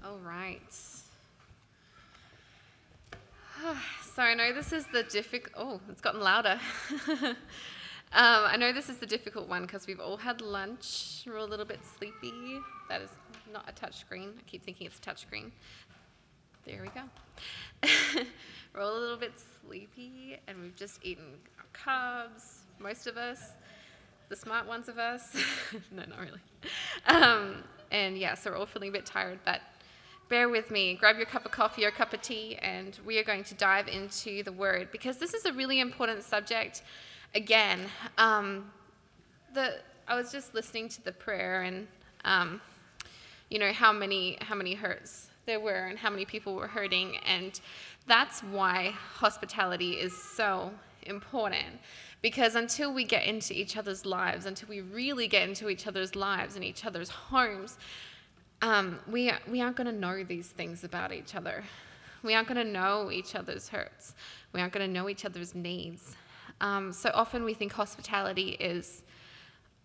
All right. So I know this is the difficult, oh, it's gotten louder. I know this is the difficult one because we've all had lunch. We're all a little bit sleepy. That is not a touch screen. I keep thinking it's a touch screen. There we go. We're all a little bit sleepy and we've just eaten our carbs, most of us, the smart ones of us. No, not really. And yeah, so we're all feeling a bit tired, but bear with me. Grab your cup of coffee or cup of tea, and we are going to dive into the Word because this is a really important subject. Again, I was just listening to the prayer, and how many hurts there were, and how many people were hurting, and that's why hospitality is so important. Because until we get into each other's lives, until we really get into each other's lives and each other's homes, we aren't going to know these things about each other. We aren't going to know each other's hurts. We aren't going to know each other's needs. So often we think hospitality is,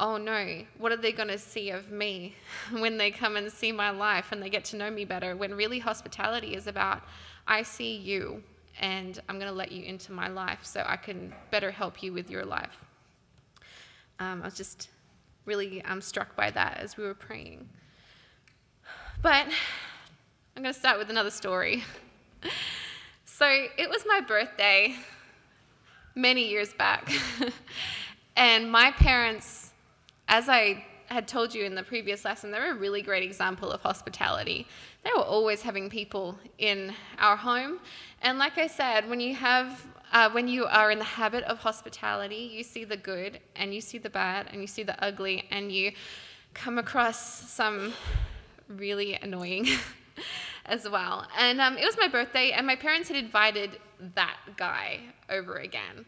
oh no, what are they going to see of me when they come and see my life and they get to know me better? When really hospitality is about, I see you and I'm going to let you into my life so I can better help you with your life. I was just really struck by that as we were praying. But I'm going to start with another story. So it was my birthday many years back. And my parents, as I had told you in the previous lesson, they're a really great example of hospitality. They were always having people in our home. And like I said, when you are in the habit of hospitality, you see the good and you see the bad and you see the ugly and you come across some really annoying as well. And it was my birthday and my parents had invited that guy over again.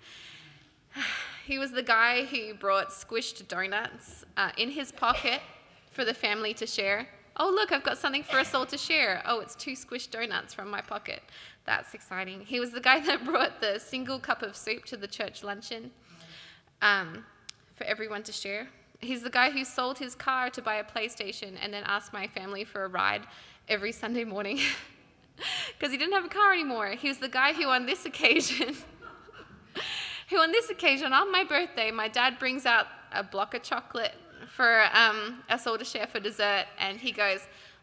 He was the guy who brought squished donuts in his pocket for the family to share. Oh, look, I've got something for us all to share. Oh, it's 2 squished donuts from my pocket. That's exciting. He was the guy that brought the single cup of soup to the church luncheon for everyone to share. He's the guy who sold his car to buy a PlayStation and then asked my family for a ride every Sunday morning because he didn't have a car anymore. He was the guy who on this occasion, on my birthday, my dad brings out a block of chocolate for us all to share for dessert, and he goes,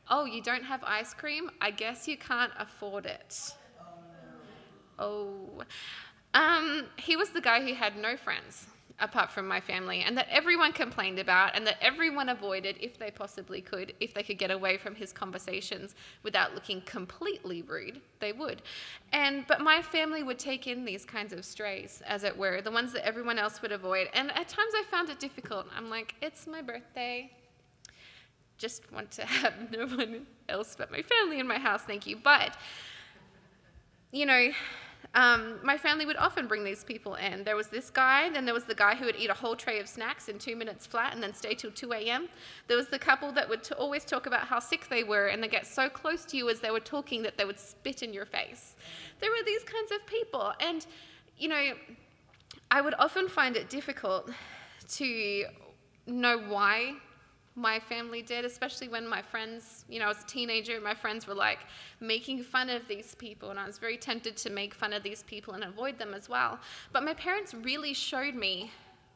oh, you don't have ice cream? I guess you can't afford it. Oh. He was the guy who had no friends apart from my family, and that everyone complained about, and that everyone avoided if they possibly could. If they could get away from his conversations without looking completely rude, they would. But my family would take in these kinds of strays, as it were, the ones that everyone else would avoid. And at times I found it difficult. I'm like, it's my birthday. Just want to have no one else but my family in my house, thank you. But, my family would often bring these people in. There was this guy, then there was the guy who would eat a whole tray of snacks in 2 minutes flat and then stay till 2 a.m. There was the couple that would always talk about how sick they were and they get so close to you as they were talking that they would spit in your face. There were these kinds of people. And, I would often find it difficult to know why my family did, especially when my friends, as a teenager, my friends were like making fun of these people, and I was very tempted to make fun of these people and avoid them as well. But my parents really showed me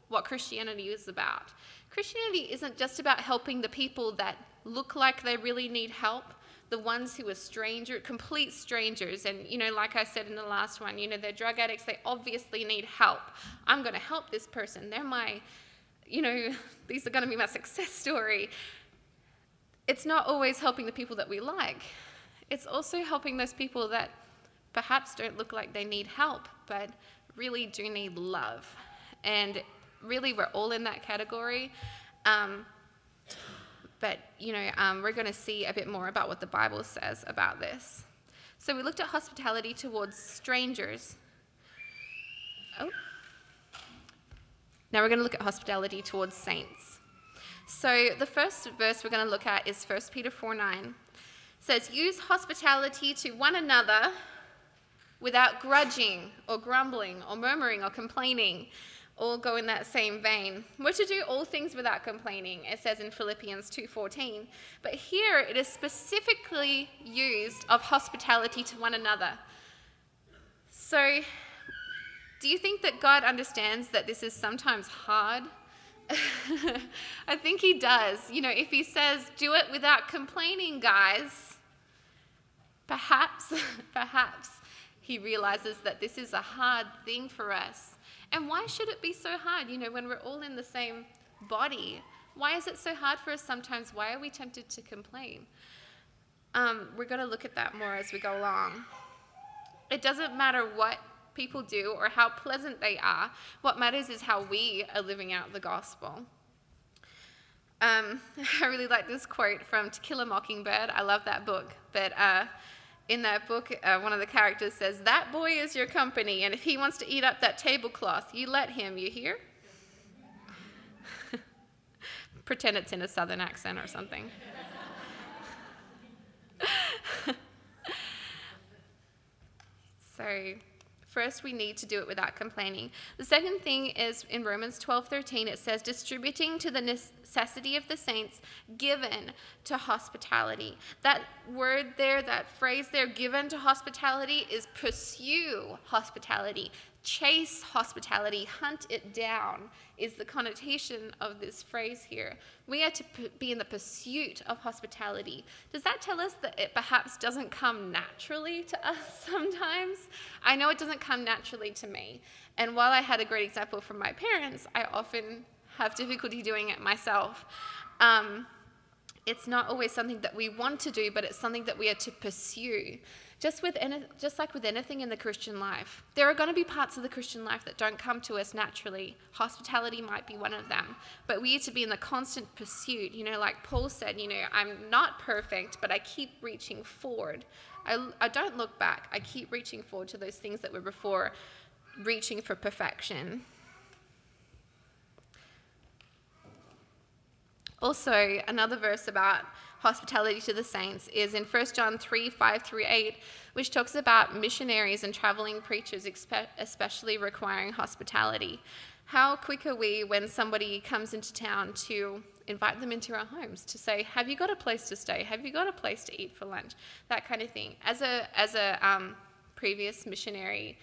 what Christianity is about. Christianity isn't just about helping the people that look like they really need help, the ones who are complete strangers, and like I said in the last one, they're drug addicts, they obviously need help. I'm going to help this person. They're my these are going to be my success story. It's not always helping the people that we like. It's also helping those people that perhaps don't look like they need help, but really do need love. And really, we're all in that category. But we're going to see a bit more about what the Bible says about this. So we looked at hospitality towards strangers. Oh. Now we're going to look at hospitality towards saints. So the first verse we're going to look at is 1 Peter 4:9. It says, use hospitality to one another without grudging or grumbling or murmuring or complaining. all go in that same vein. We're to do all things without complaining, it says in Philippians 2:14. But here it is specifically used of hospitality to one another. So, do you think that God understands that this is sometimes hard? I think he does. You know, if he says, do it without complaining, guys, perhaps he realizes that this is a hard thing for us. And why should it be so hard? You know, when we're all in the same body, why is it so hard for us sometimes? Why are we tempted to complain? We're going to look at that more as we go along. It doesn't matter what people do or how pleasant they are. What matters is how we are living out the gospel. I really like this quote from To Kill a Mockingbird. I love that book. But in that book, one of the characters says, "That boy is your company, and if he wants to eat up that tablecloth, you let him, you hear?" Pretend it's in a southern accent or something. So, first, we need to do it without complaining. The second thing is in Romans 12:13, it says, distributing to the necessity of the saints, given to hospitality. That word there, that phrase there, given to hospitality, is pursue hospitality, chase hospitality, hunt it down, is the connotation of this phrase here. We are to be in the pursuit of hospitality. Does that tell us that it perhaps doesn't come naturally to us sometimes? I know it doesn't come naturally to me. And while I had a great example from my parents, I often have difficulty doing it myself. It's not always something that we want to do, but it's something that we are to pursue. Just like with anything in the Christian life, there are going to be parts of the Christian life that don't come to us naturally. Hospitality might be one of them. But we are to be in the constant pursuit. You know, like Paul said, you know, I'm not perfect, but I keep reaching forward. I don't look back. I keep reaching forward to those things that were before, reaching for perfection. Also, another verse about hospitality to the saints is in 1 John 3:5-8, which talks about missionaries and traveling preachers especially requiring hospitality. How quick are we when somebody comes into town to invite them into our homes, to say, have you got a place to stay? Have you got a place to eat for lunch? That kind of thing. As a previous missionary,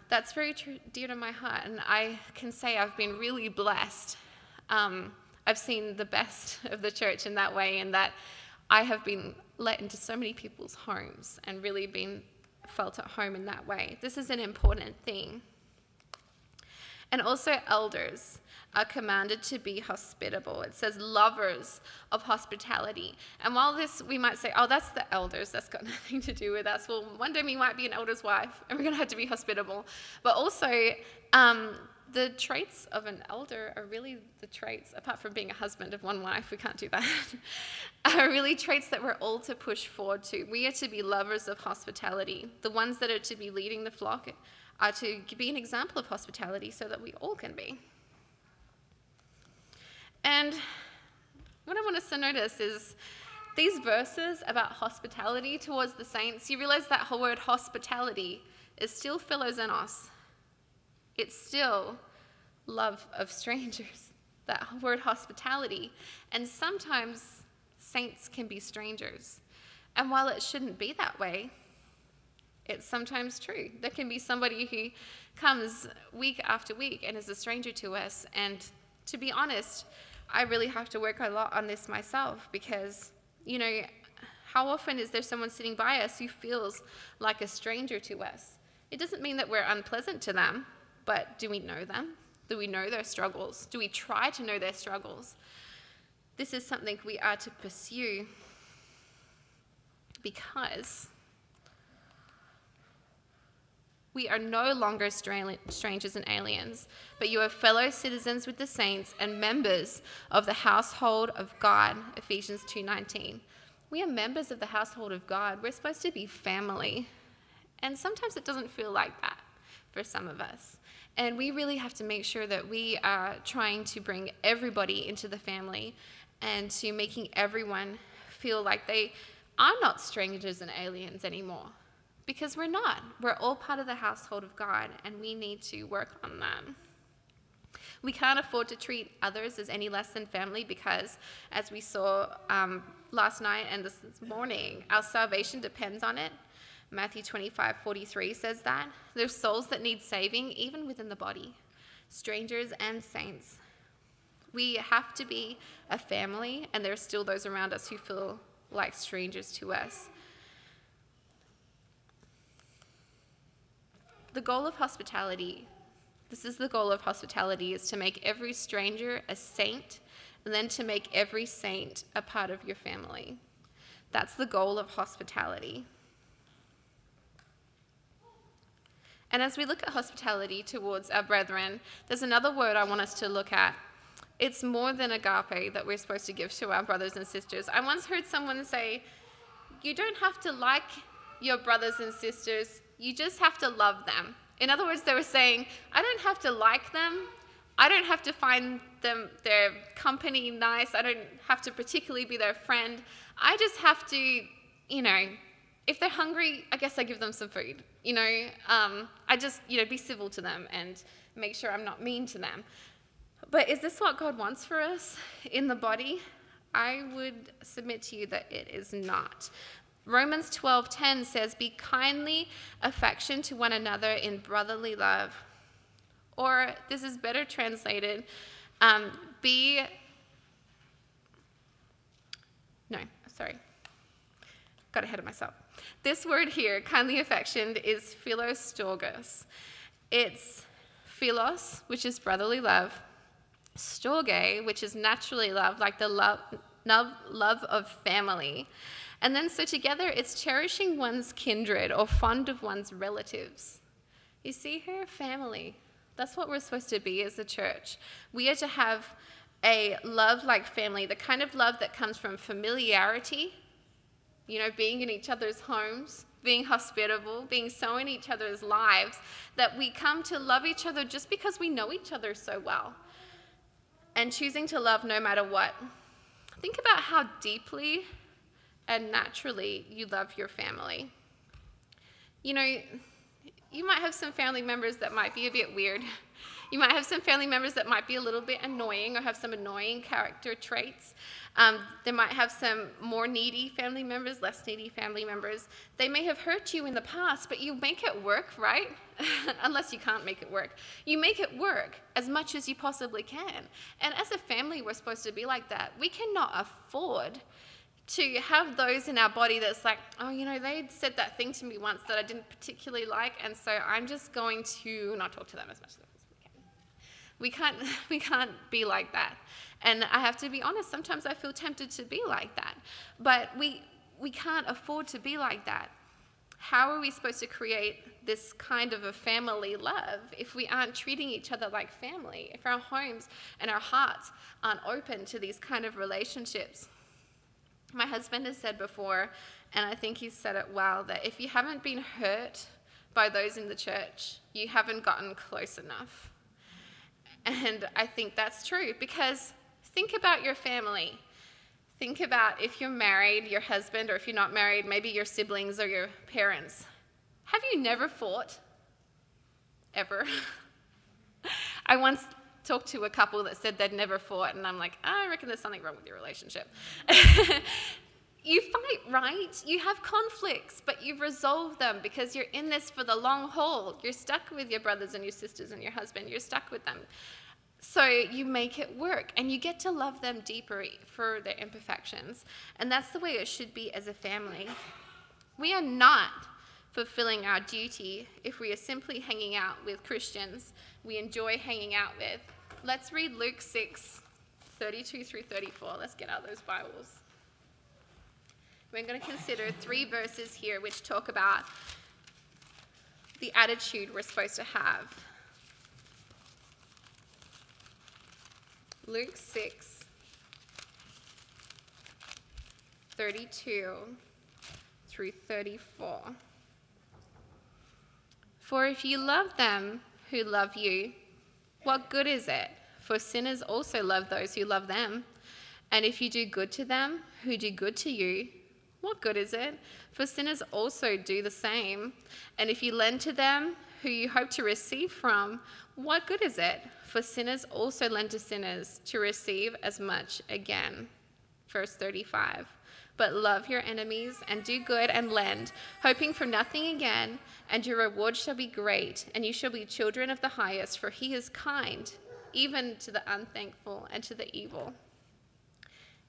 that's very dear to my heart, and I can say I've been really blessed. I've seen the best of the church in that way, and that I have been let into so many people's homes and really been felt at home in that way. This is an important thing. And also elders are commanded to be hospitable. It says lovers of hospitality. And while this, we might say, oh, that's the elders, that's got nothing to do with us. Well, one day we might be an elder's wife, and we're going to have to be hospitable. But also, the traits of an elder are really the traits, apart from being a husband of one wife, we can't do that, are really traits that we're all to push forward to. We are to be lovers of hospitality. The ones that are to be leading the flock are to be an example of hospitality so that we all can be. And what I want us to notice is these verses about hospitality towards the saints, you realize that whole word hospitality is still philoxenos. It's still love of strangers, that word hospitality. And sometimes saints can be strangers. And while it shouldn't be that way, it's sometimes true. There can be somebody who comes week after week and is a stranger to us. And to be honest, I really have to work a lot on this myself because, you know, how often is there someone sitting by us who feels like a stranger to us? It doesn't mean that we're unpleasant to them. But do we know them? Do we know their struggles? Do we try to know their struggles? This is something we are to pursue because we are no longer strangers and aliens, but you are fellow citizens with the saints and members of the household of God, Ephesians 2:19. We are members of the household of God. We're supposed to be family. And sometimes it doesn't feel like that for some of us. And we really have to make sure that we are trying to bring everybody into the family and to making everyone feel like they are not strangers and aliens anymore. Because we're not. We're all part of the household of God, and we need to work on that. We can't afford to treat others as any less than family because, as we saw last night and this morning, our salvation depends on it. Matthew 25:43 says that. There's souls that need saving, even within the body, strangers and saints. We have to be a family, and there are still those around us who feel like strangers to us. The goal of hospitality, this is the goal of hospitality, is to make every stranger a saint, and then to make every saint a part of your family. That's the goal of hospitality. And as we look at hospitality towards our brethren, there's another word I want us to look at. It's more than agape that we're supposed to give to our brothers and sisters. I once heard someone say, you don't have to like your brothers and sisters, you just have to love them. In other words, they were saying, I don't have to like them, I don't have to find their company nice, I don't have to particularly be their friend, I just have to, if they're hungry, I guess I give them some food. I just, be civil to them and make sure I'm not mean to them. But is this what God wants for us in the body? I would submit to you that it is not. Romans 12:10 says, be kindly affection to one another in brotherly love. Or this is better translated, got ahead of myself. This word here, kindly affection, is philostorgos. It's philos, which is brotherly love, storge, which is naturally love, like the love of family. And then so together it's cherishing one's kindred or fond of one's relatives. You see here, family. That's what we're supposed to be as a church. We are to have a love like family, the kind of love that comes from familiarity, being in each other's homes, being hospitable, being so in each other's lives, that we come to love each other just because we know each other so well, and choosing to love no matter what. Think about how deeply and naturally you love your family. You might have some family members that might be a bit weird. You might have some family members that might be a little bit annoying or have some annoying character traits. They might have some more needy family members, less needy family members. They may have hurt you in the past, but you make it work, right? Unless you can't make it work. You make it work as much as you possibly can. And as a family, we're supposed to be like that. We cannot afford to have those in our body that's like, they said that thing to me once that I didn't particularly like, and so I'm just going to not talk to them as much as we can. We can't be like that. And I have to be honest, sometimes I feel tempted to be like that. But we can't afford to be like that. How are we supposed to create this kind of a family love if we aren't treating each other like family, if our homes and our hearts aren't open to these kind of relationships? My husband has said before, and I think he's said it well, that if you haven't been hurt by those in the church, you haven't gotten close enough. And I think that's true, because think about your family. Think about if you're married, your husband, or if you're not married, maybe your siblings or your parents. Have you never fought? Ever? I once talked to a couple that said they'd never fought, and I'm like, I reckon there's something wrong with your relationship. You fight, right? You have conflicts, but you resolve them because you're in this for the long haul. You're stuck with your brothers and your sisters and your husband. You're stuck with them. So you make it work, and you get to love them deeper for their imperfections. And that's the way it should be as a family. We are not fulfilling our duty if we are simply hanging out with Christians we enjoy hanging out with. Let's read Luke 6:32 through 34. Let's get out those Bibles. We're going to consider 3 verses here which talk about the attitude we're supposed to have. Luke 6:32 through 34. For if you love them who love you, what good is it? For sinners also love those who love them. And if you do good to them who do good to you, What good is it? For sinners also do the same. And if you lend to them who you hope to receive from, what good is it? For sinners also lend to sinners to receive as much again. Verse 35. But love your enemies and do good and lend, hoping for nothing again, and your reward shall be great, and you shall be children of the highest, for he is kind, even to the unthankful and to the evil.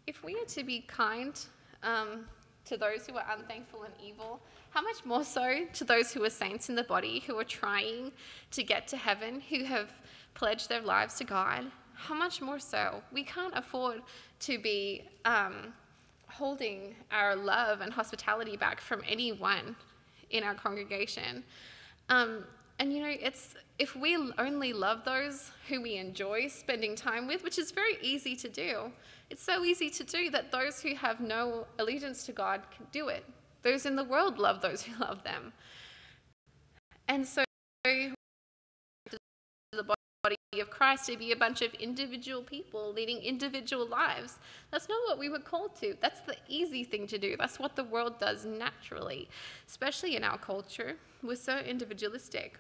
If we are to be kind to those who are unthankful and evil, how much more so to those who are saints in the body, who are trying to get to heaven, who have pledged their lives to God? How much more so? We can't afford to be holding our love and hospitality back from anyone in our congregation. And you know, if we only love those who we enjoy spending time with, which is very easy to do, it's so easy to do that those who have no allegiance to God can do it. Those in the world love those who love them. And so the body of Christ to be a bunch of individual people leading individual lives. That's not what we were called to. That's the easy thing to do. That's what the world does naturally, especially in our culture. We're so individualistic.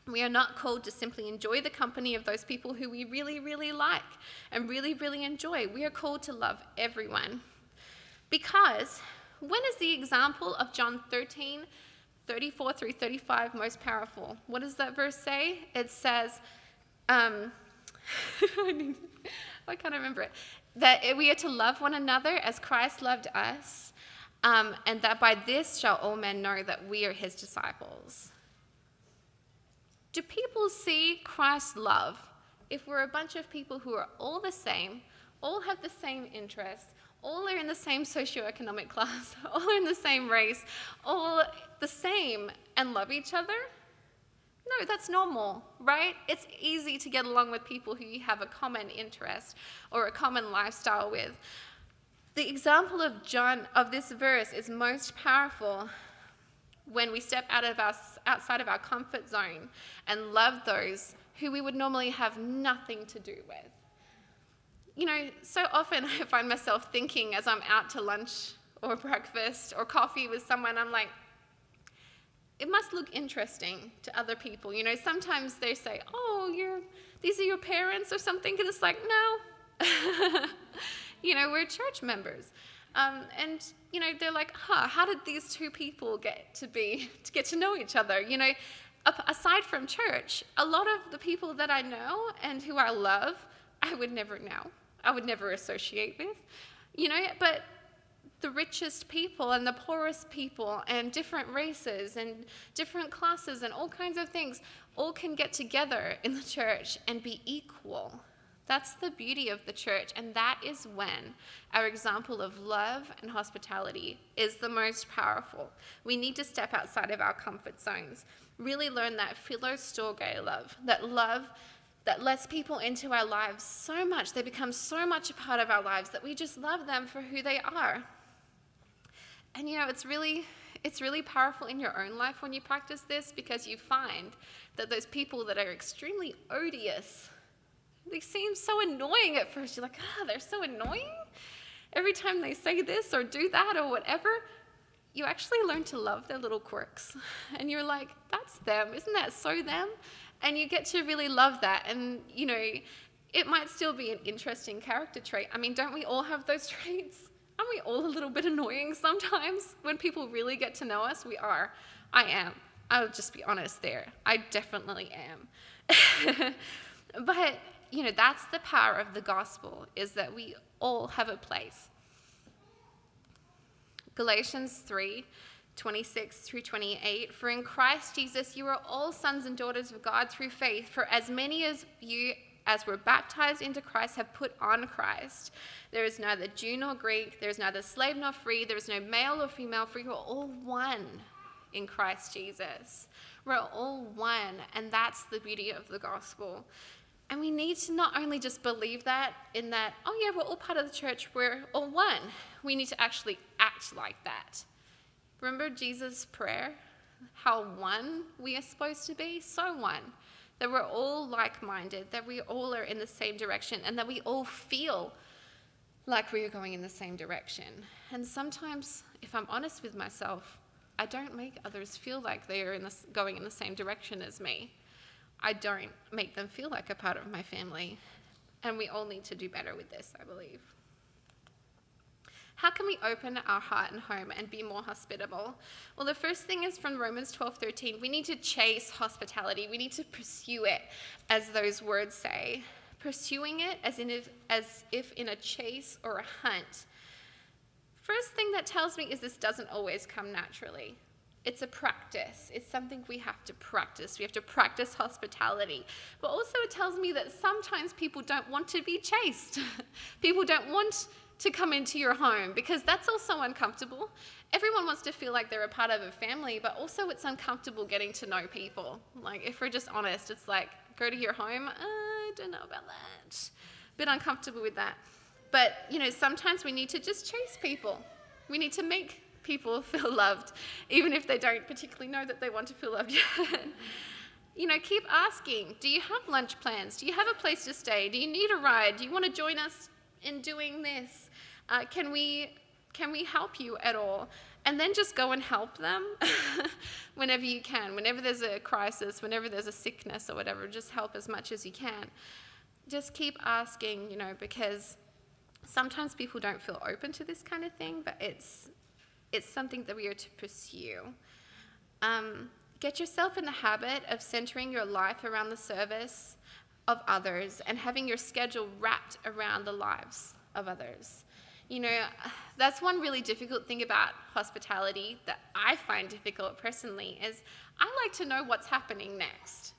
We are not called to simply enjoy the company of those people who we really, really like and really, really enjoy. We are called to love everyone. Because when is the example of John 13, 34 through 35 most powerful? What does that verse say? It says, I can't remember it, that we are to love one another as Christ loved us, and that by this shall all men know that we are his disciples. Do people see Christ's love if we're a bunch of people who are all the same, all have the same interests, all are in the same socioeconomic class, all are in the same race, all the same, and love each other? No, that's normal, right? It's easy to get along with people who you have a common interest or a common lifestyle with. The example of this verse is most powerful when we step outside of our comfort zone and love those who we would normally have nothing to do with. You know, so often I find myself thinking as I'm out to lunch or breakfast or coffee with someone, I'm like, it must look interesting to other people. You know, sometimes they say, oh, these are your parents or something, and it's like, no. You know, we're church members. And, you know, they're like, how did these two people get to know each other? You know, aside from church, a lot of the people that I know and who I love, I would never know. I would never associate with, you know, but the richest people and the poorest people and different races and different classes and all kinds of things all can get together in the church and be equal. That's the beauty of the church, and that is when our example of love and hospitality is the most powerful. We need to step outside of our comfort zones, really learn that philostorge love, that lets people into our lives so much, they become so much a part of our lives that we just love them for who they are. And you know, it's really powerful in your own life when you practice this, because you find that those people that are extremely odious, they seem so annoying at first. You're like, they're so annoying. Every time they say this or do that or whatever, you actually learn to love their little quirks. And you're like, that's them. Isn't that so them? And you get to really love that. And, you know, it might still be an interesting character trait. I mean, don't we all have those traits? Aren't we all a little bit annoying sometimes? When people really get to know us, we are. I am. I'll just be honest there. I definitely am. But, you know, that's the power of the gospel, is that we all have a place. Galatians 3:26 through 28, for in Christ Jesus you are all sons and daughters of God through faith, for as many of you as were baptized into Christ have put on Christ. There is neither Jew nor Greek, there is neither slave nor free, there is no male or female, for you are all one in Christ Jesus. We're all one, and that's the beauty of the gospel. And we need to not only just believe that in that, oh yeah, we're all part of the church, we're all one. We need to actually act like that. Remember Jesus' prayer? How one we are supposed to be? So one. That we're all like-minded, that we all are in the same direction, and that we all feel like we were going in the same direction. And sometimes, if I'm honest with myself, I don't make others feel like they are going in the same direction as me. I don't make them feel like a part of my family. And we all need to do better with this, I believe. How can we open our heart and home and be more hospitable? Well, the first thing is from Romans 12:13. We need to chase hospitality. We need to pursue it, as those words say. Pursuing it as if in a chase or a hunt. First thing that tells me is this doesn't always come naturally. It's a practice. It's something we have to practice. We have to practice hospitality. But also it tells me that sometimes people don't want to be chased. People don't want to come into your home because that's also uncomfortable. Everyone wants to feel like they're a part of a family, but also it's uncomfortable getting to know people. Like, if we're just honest, it's like, go to your home, I don't know about that. Bit uncomfortable with that. But, sometimes we need to just chase people. We need to make people feel loved, even if they don't particularly know that they want to feel loved yet. Keep asking, do you have lunch plans? Do you have a place to stay? Do you need a ride? Do you want to join us in doing this? Can we help you at all? And then just go and help them whenever you can. Whenever there's a crisis, whenever there's a sickness or whatever, just help as much as you can. Just keep asking, because sometimes people don't feel open to this kind of thing, but it's something that we are to pursue. Get yourself in the habit of centering your life around the service of others and having your schedule wrapped around the lives of others. That's one really difficult thing about hospitality that I find difficult personally is I like to know what's happening next.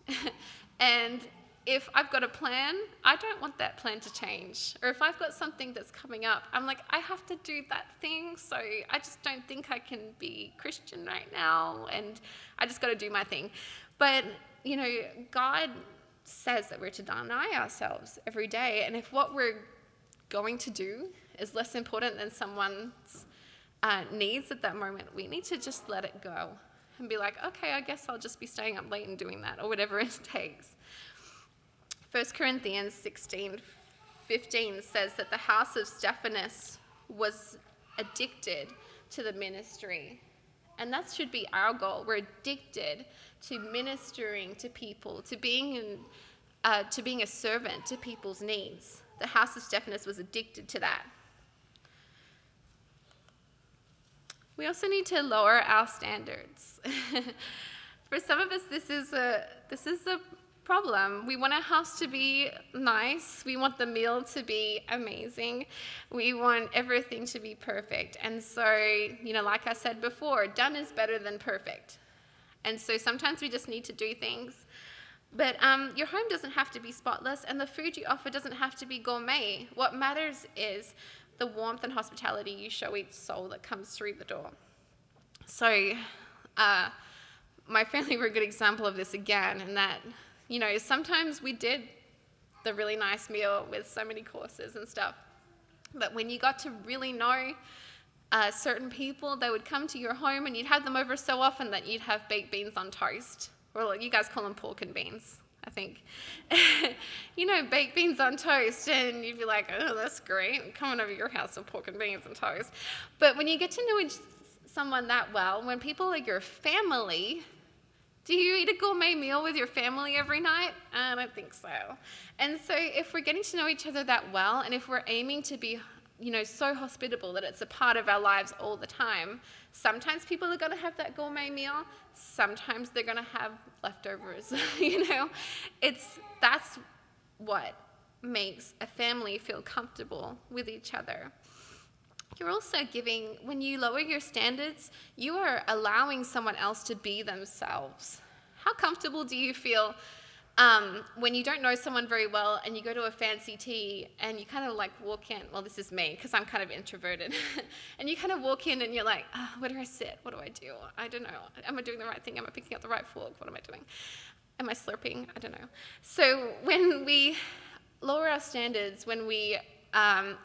And if I've got a plan, I don't want that plan to change. Or if I've got something that's coming up, I'm like, I have to do that thing, so I just don't think I can be Christian right now, and I just got to do my thing. But, God says that we're to deny ourselves every day, and if what we're going to do is less important than someone's needs at that moment, we need to just let it go and be like, okay, I guess I'll just be staying up late and doing that, or whatever it takes. 1 Corinthians 16:15 says that the house of Stephanus was addicted to the ministry. And that should be our goal. We're addicted to ministering to people, to being a servant to people's needs. The house of Stephanus was addicted to that. We also need to lower our standards. For some of us, this is a problem. We want our house to be nice. We want the meal to be amazing. We want everything to be perfect. And so, like I said before, done is better than perfect. And so sometimes we just need to do things. But your home doesn't have to be spotless, and the food you offer doesn't have to be gourmet. What matters is the warmth and hospitality you show each soul that comes through the door. So my family were a good example of this again, in that sometimes we did the really nice meal with so many courses and stuff. But when you got to really know certain people, they would come to your home and you'd have them over so often that you'd have baked beans on toast. Or you guys call them pork and beans, I think. Baked beans on toast, and you'd be like, oh, that's great. I'm coming over to your house with pork and beans and toast. But when you get to know someone that well, when people are your family, do you eat a gourmet meal with your family every night? I don't think so. And so if we're getting to know each other that well, and if we're aiming to be, so hospitable that it's a part of our lives all the time, sometimes people are going to have that gourmet meal. Sometimes they're going to have leftovers. That's what makes a family feel comfortable with each other. You're also giving, when you lower your standards, you are allowing someone else to be themselves. How comfortable do you feel when you don't know someone very well and you go to a fancy tea and you kind of walk in? Well, this is me because I'm kind of introverted. And you kind of walk in and you're like, oh, where do I sit? What do I do? I don't know. Am I doing the right thing? Am I picking up the right fork? What am I doing? Am I slurping? I don't know. So when we lower our standards, when we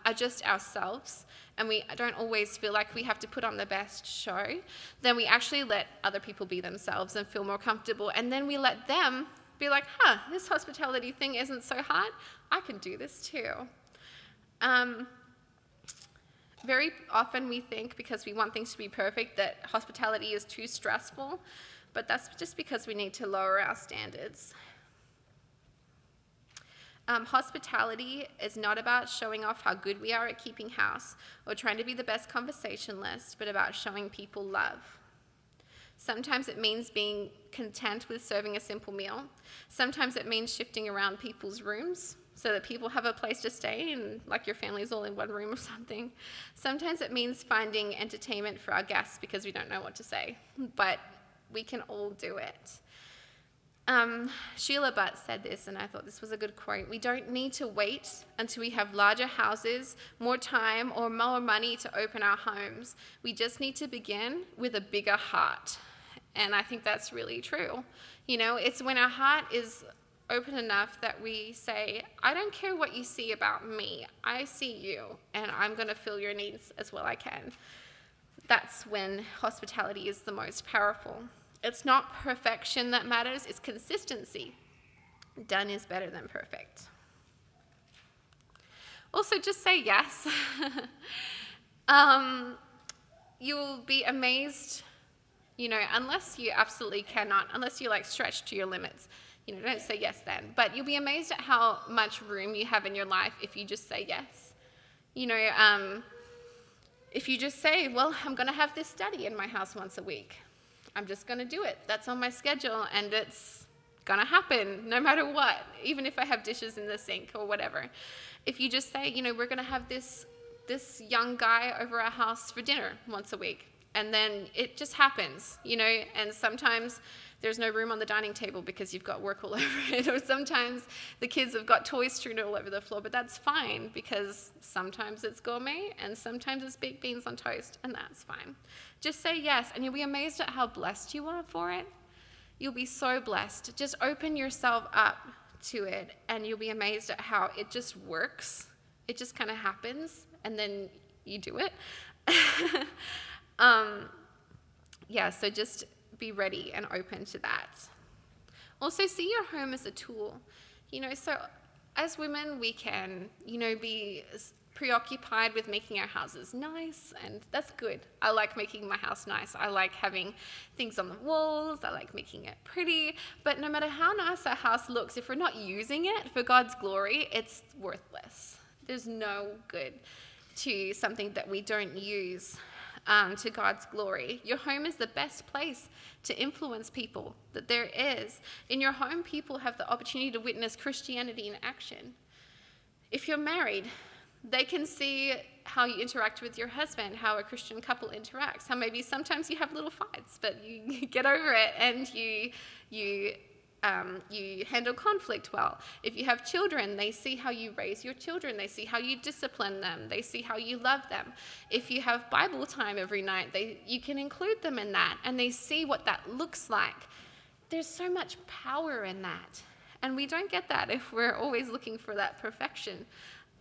adjust ourselves, and we don't always feel like we have to put on the best show, then we actually let other people be themselves and feel more comfortable. And then we let them be like, this hospitality thing isn't so hard. I can do this too. Very often we think, because we want things to be perfect, that hospitality is too stressful, but that's just because we need to lower our standards. Hospitality is not about showing off how good we are at keeping house or trying to be the best conversationalist, but about showing people love. Sometimes it means being content with serving a simple meal. Sometimes it means shifting around people's rooms so that people have a place to stay and like your family's all in one room or something. Sometimes it means finding entertainment for our guests because we don't know what to say, but we can all do it. Sheila Butt said this, and I thought this was a good quote. We don't need to wait until we have larger houses, more time, or more money to open our homes. We just need to begin with a bigger heart. And I think that's really true. You know, it's when our heart is open enough that we say, I don't care what you see about me. I see you, and I'm going to fill your needs as well I can. That's when hospitality is the most powerful. It's not perfection that matters, it's consistency. Done is better than perfect. Also, just say yes. You'll be amazed, you know, unless you absolutely cannot, unless you're like stretched to your limits. You know, don't say yes then. But you'll be amazed at how much room you have in your life if you just say yes. You know, if you just say, well, I'm going to have this study in my house once a week. I'm just going to do it. That's on my schedule, and it's going to happen no matter what, even if I have dishes in the sink or whatever. If you just say, you know, we're going to have this young guy over our house for dinner once a week, and then it just happens, you know, and sometimes there's no room on the dining table because you've got work all over it, or sometimes the kids have got toys strewn all over the floor, but that's fine because sometimes it's gourmet and sometimes it's baked beans on toast, and that's fine. Just say yes, and you'll be amazed at how blessed you are for it. You'll be so blessed. Just open yourself up to it, and you'll be amazed at how it just works. It just kind of happens, and then you do it. Yeah, so just be ready and open to that. Also, see your home as a tool. You know, so as women, we can, you know, be preoccupied with making our houses nice, and that's good. I like making my house nice. I like having things on the walls. I like making it pretty. But no matter how nice our house looks, if we're not using it for God's glory, it's worthless. There's no good to something that we don't use to God's glory. Your home is the best place to influence people that there is. In your home, people have the opportunity to witness Christianity in action. If you're married, they can see how you interact with your husband, how a Christian couple interacts, how maybe sometimes you have little fights, but you get over it and you handle conflict well. If you have children, they see how you raise your children. They see how you discipline them. They see how you love them. If you have Bible time every night, you can include them in that, and they see what that looks like. There's so much power in that, and we don't get that if we're always looking for that perfection.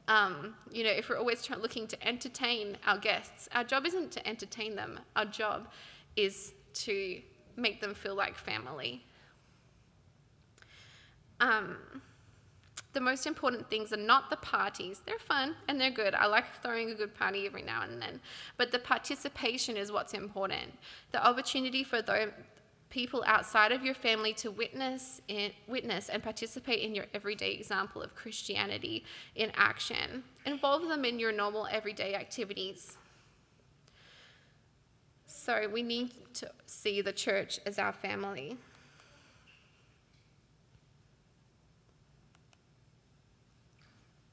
You know, if we're always looking to entertain our guests, our job isn't to entertain them. Our job is to make them feel like family. The most important things are not the parties. They're fun and they're good. I like throwing a good party every now and then. But the participation is what's important. The opportunity for those people outside of your family to witness and participate in your everyday example of Christianity in action. Involve them in your normal everyday activities. So we need to see the church as our family.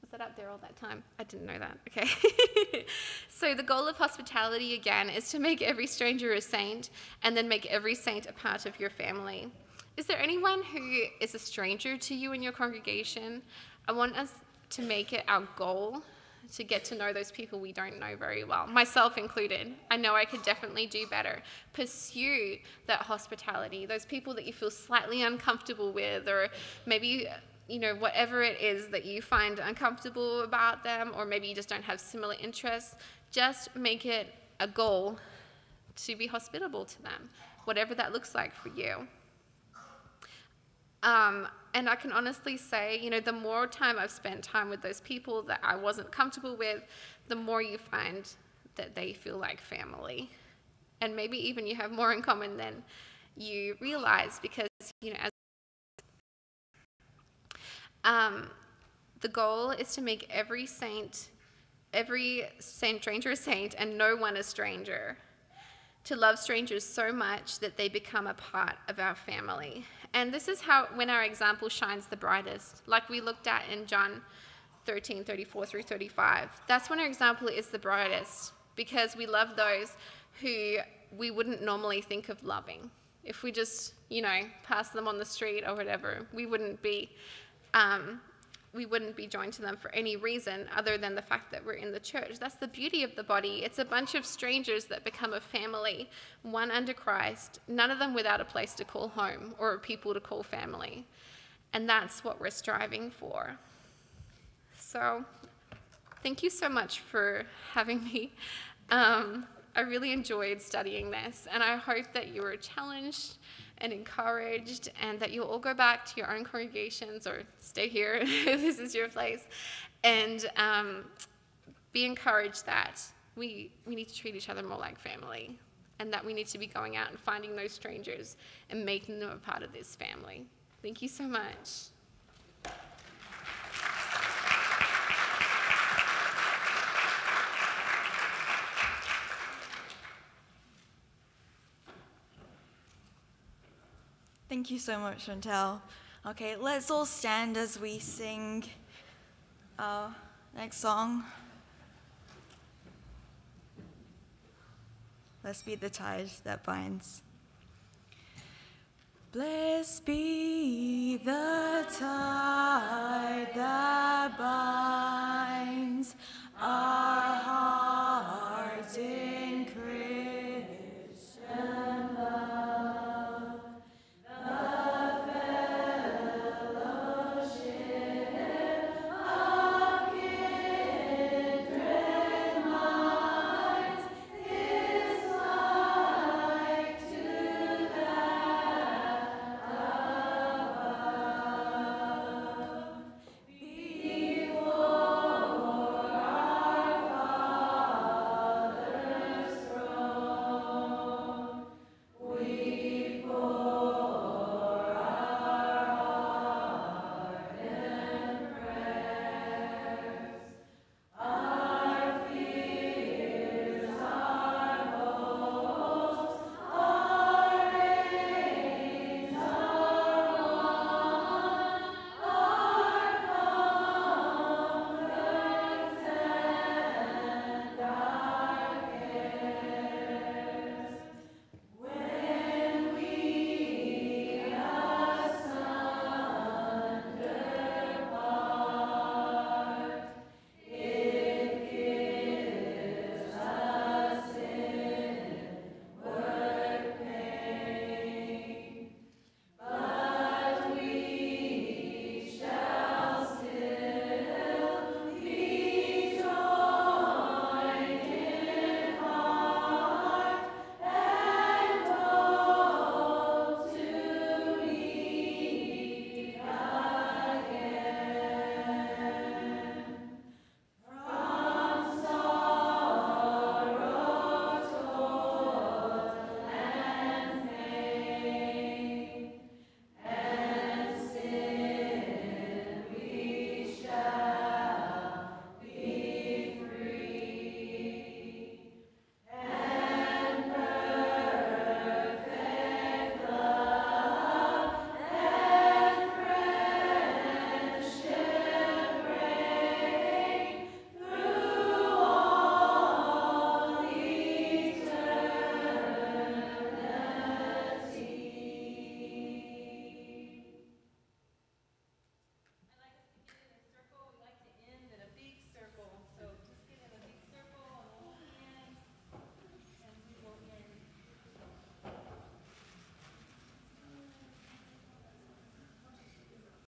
Was that up there all that time? I didn't know that. Okay. So the goal of hospitality, again, is to make every stranger a saint and then make every saint a part of your family. Is there anyone who is a stranger to you in your congregation? I want us to make it our goal to get to know those people we don't know very well, myself included. I know I could definitely do better. Pursue that hospitality, those people that you feel slightly uncomfortable with, or maybe, you know, whatever it is that you find uncomfortable about them, or maybe you just don't have similar interests. Just make it a goal to be hospitable to them, whatever that looks like for you. And I can honestly say, you know, the more time I've spent time with those people that I wasn't comfortable with, the more you find that they feel like family. And maybe even you have more in common than you realize, because, you know, the goal is to make every stranger a saint and no one a stranger. To love strangers so much that they become a part of our family. And this is when our example shines the brightest, like we looked at in John 13:34 through 35. That's when our example is the brightest, because we love those who we wouldn't normally think of loving. If we just, you know, pass them on the street or whatever, we wouldn't be joined to them for any reason other than the fact that we're in the church. That's the beauty of the body. It's a bunch of strangers that become a family, one under Christ, none of them without a place to call home or a people to call family. And that's what we're striving for. So thank you so much for having me. I really enjoyed studying this, and I hope that you were challenged and encouraged, and that you'll all go back to your own congregations or stay here if this is your place, and be encouraged that we need to treat each other more like family, and that we need to be going out and finding those strangers and making them a part of this family. Thank you so much. Thank you so much, Chantelle. Okay, let's all stand as we sing our next song. Let's be the tide that binds. Blessed be the tide